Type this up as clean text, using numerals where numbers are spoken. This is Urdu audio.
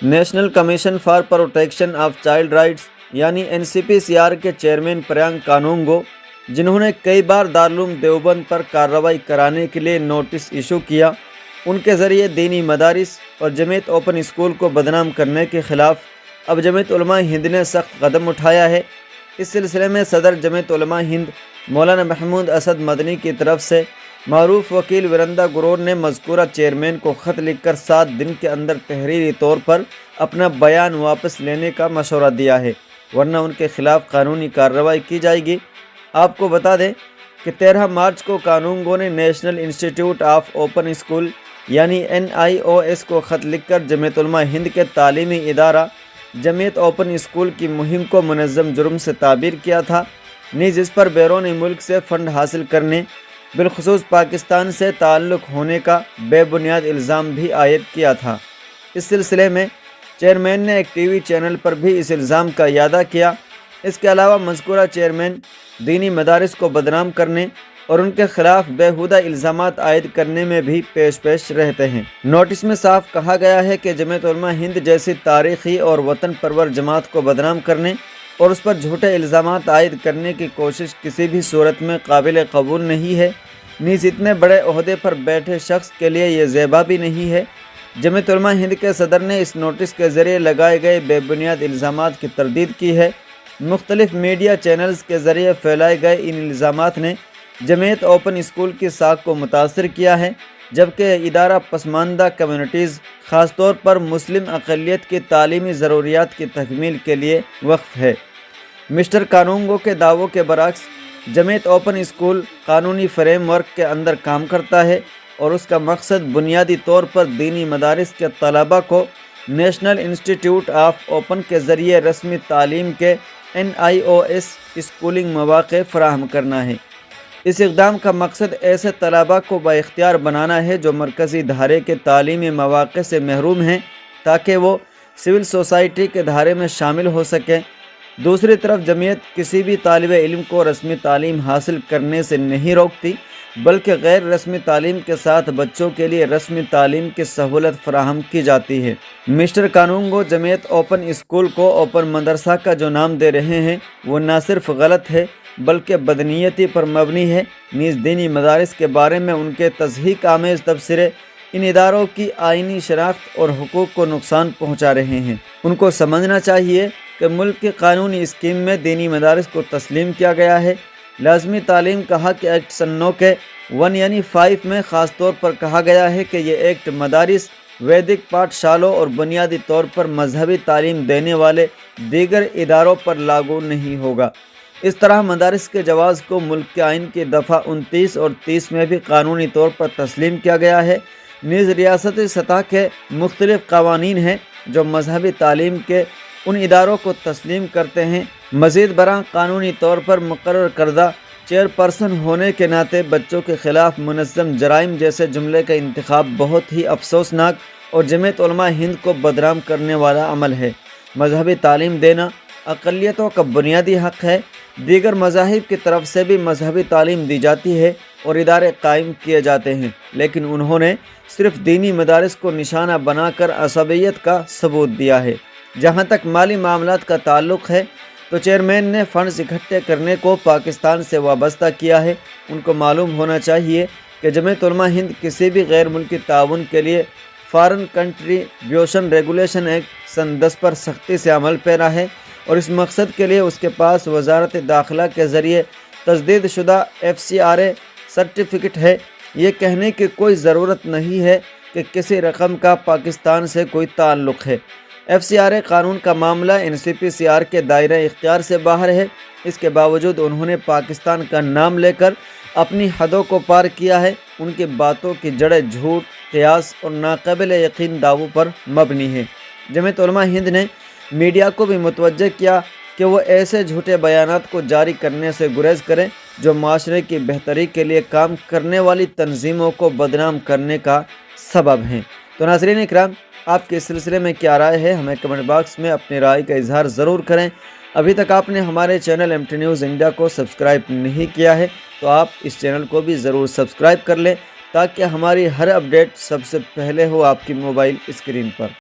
National commission for protection of child rights یعنی NCPCR کے چیئرمین پریانک کانونگو، جنہوں نے کئی بار دارالعلوم دیوبند پر کارروائی کرانے کے لیے نوٹس ایشو کیا، ان کے ذریعے دینی مدارس اور جمیعت اوپن اسکول کو بدنام کرنے کے خلاف اب جمعیت علماء ہند نے سخت قدم اٹھایا ہے۔ اس سلسلے میں صدر جمعیت علماء ہند مولانا محمود اسد مدنی کی طرف سے معروف وکیل ورندا گرور نے مذکورہ چیئرمین کو خط لکھ کر 7 دن کے اندر تحریری طور پر اپنا بیان واپس لینے کا مشورہ دیا ہے، ورنہ ان کے خلاف قانونی کارروائی کی جائے گی۔ آپ کو بتا دیں کہ 13 مارچ کو کانونگو نے national institute of open school یعنی NIOS کو خط لکھ کر جمعیت علماء ہند کے تعلیمی ادارہ جمعیت اوپن اسکول کی مہم کو منظم جرم سے تعبیر کیا تھا، نیز اس پر بیرون ملک سے فنڈ حاصل کرنے بالخصوص پاکستان سے تعلق ہونے کا بے بنیاد الزام بھی عائد کیا تھا۔ اس سلسلے میں چیئرمین نے ایک ٹی وی چینل پر بھی اس الزام کا اعادہ کیا۔ اس کے علاوہ مذکورہ چیئرمین دینی مدارس کو بدنام کرنے اور ان کے خلاف بیہودہ الزامات عائد کرنے میں بھی پیش رہتے ہیں۔ نوٹس میں صاف کہا گیا ہے کہ جمعیت علماء ہند جیسی تاریخی اور وطن پرور جماعت کو بدنام کرنے اور اس پر جھوٹے الزامات عائد کرنے کی کوشش کسی بھی صورت میں قابل قبول نہیں ہے، نیز اتنے بڑے عہدے پر بیٹھے شخص کے لیے یہ زیبا بھی نہیں ہے۔ جمعیت علماء ہند کے صدر نے اس نوٹس کے ذریعے لگائے گئے بے بنیاد الزامات کی تردید کی ہے۔ مختلف میڈیا چینلز کے ذریعے پھیلائے گئے ان الزامات نے جمعیت اوپن اسکول کی ساکھ کو متاثر کیا ہے، جبکہ ادارہ پسماندہ کمیونٹیز خاص طور پر مسلم اقلیت کی تعلیمی ضروریات کی تکمیل کے لیے وقف ہے۔ مسٹر کانونگو کے دعووں کے برعکس جمعیت اوپن اسکول قانونی فریم ورک کے اندر کام کرتا ہے اور اس کا مقصد بنیادی طور پر دینی مدارس کے طلباء کو نیشنل انسٹیٹیوٹ آف اوپن کے ذریعے رسمی تعلیم کے NIOS اسکولنگ مواقع فراہم کرنا ہے۔ اس اقدام کا مقصد ایسے طلباء کو بااختیار بنانا ہے جو مرکزی دھارے کے تعلیمی مواقع سے محروم ہیں، تاکہ وہ سول سوسائٹی کے دھارے میں شامل ہو سکیں۔ دوسری طرف جمعیت کسی بھی طالب علم کو رسمی تعلیم حاصل کرنے سے نہیں روکتی، بلکہ غیر رسمی تعلیم کے ساتھ بچوں کے لیے رسمی تعلیم کی سہولت فراہم کی جاتی ہے۔ مسٹر کانونگو جمعیت اوپن اسکول کو اوپن مدرسہ کا جو نام دے رہے ہیں وہ نہ صرف غلط ہے بلکہ بدنیتی پر مبنی ہے، نیز دینی مدارس کے بارے میں ان کے تضحیک آمیز تبصرے ان اداروں کی آئینی شناخت اور حقوق کو نقصان پہنچا رہے ہیں۔ ان کو سمجھنا چاہیے کہ ملک کی قانونی اسکیم میں دینی مدارس کو تسلیم کیا گیا ہے۔ لازمی تعلیم کا حق ایکٹ سن 9 کے 1 یعنی 5 میں خاص طور پر کہا گیا ہے کہ یہ ایکٹ مدارس، ویدک پاٹھ شالوں اور بنیادی طور پر مذہبی تعلیم دینے والے دیگر اداروں پر لاگو نہیں ہوگا۔ اس طرح مدارس کے جواز کو ملک کے آئین کی دفعہ 29 اور 30 میں بھی قانونی طور پر تسلیم کیا گیا ہے۔ نیز ریاستی سطح کے مختلف قوانین ہیں جو مذہبی تعلیم کے ان اداروں کو تسلیم کرتے ہیں۔ مزید برآں قانونی طور پر مقرر کردہ چیئرپرسن ہونے کے ناطے بچوں کے خلاف منظم جرائم جیسے جملے کا انتخاب بہت ہی افسوسناک اور جمعیت علماء ہند کو بدنام کرنے والا عمل ہے۔ مذہبی تعلیم دینا اقلیتوں کا بنیادی حق ہے۔ دیگر مذاہب کی طرف سے بھی مذہبی تعلیم دی جاتی ہے اور ادارے قائم کیے جاتے ہیں، لیکن انہوں نے صرف دینی مدارس کو نشانہ بنا کر عصبیت کا ثبوت دیا ہے۔ جہاں تک مالی معاملات کا تعلق ہے تو چیئرمین نے فنڈز اکٹھے کرنے کو پاکستان سے وابستہ کیا ہے۔ ان کو معلوم ہونا چاہیے کہ جمعیت علماء ہند کسی بھی غیر ملکی تعاون کے لیے فارن کنٹریبیوشن ریگولیشن ایکٹ سن 10 پر سختی سے عمل پیرا ہے اور اس مقصد کے لیے اس کے پاس وزارت داخلہ کے ذریعے تجدید شدہ FCRA سرٹیفکیٹ ہے۔ یہ کہنے کی کوئی ضرورت نہیں ہے کہ کسی رقم کا پاکستان سے کوئی تعلق ہے۔ FCRA قانون کا معاملہ NCPCR کے دائرہ اختیار سے باہر ہے۔ اس کے باوجود انہوں نے پاکستان کا نام لے کر اپنی حدوں کو پار کیا ہے۔ ان کی باتوں کی جڑیں جھوٹ، قیاس اور ناقابل یقین دعووں پر مبنی ہے۔ جمعیت علماء ہند نے میڈیا کو بھی متوجہ کیا کہ وہ ایسے جھوٹے بیانات کو جاری کرنے سے گریز کریں جو معاشرے کی بہتری کے لیے کام کرنے والی تنظیموں کو بدنام کرنے کا سبب ہیں۔ تو ناظرین اکرام، آپ کے اس سلسلے میں کیا رائے ہے؟ ہمیں کمنٹ باکس میں اپنی رائے کا اظہار ضرور کریں۔ ابھی تک آپ نے ہمارے چینل MT نیوز انڈیا کو سبسکرائب نہیں کیا ہے تو آپ اس چینل کو بھی ضرور سبسکرائب کر لیں تاکہ ہماری ہر اپڈیٹ سب سے پہلے ہو آپ کی موبائل اسکرین پر۔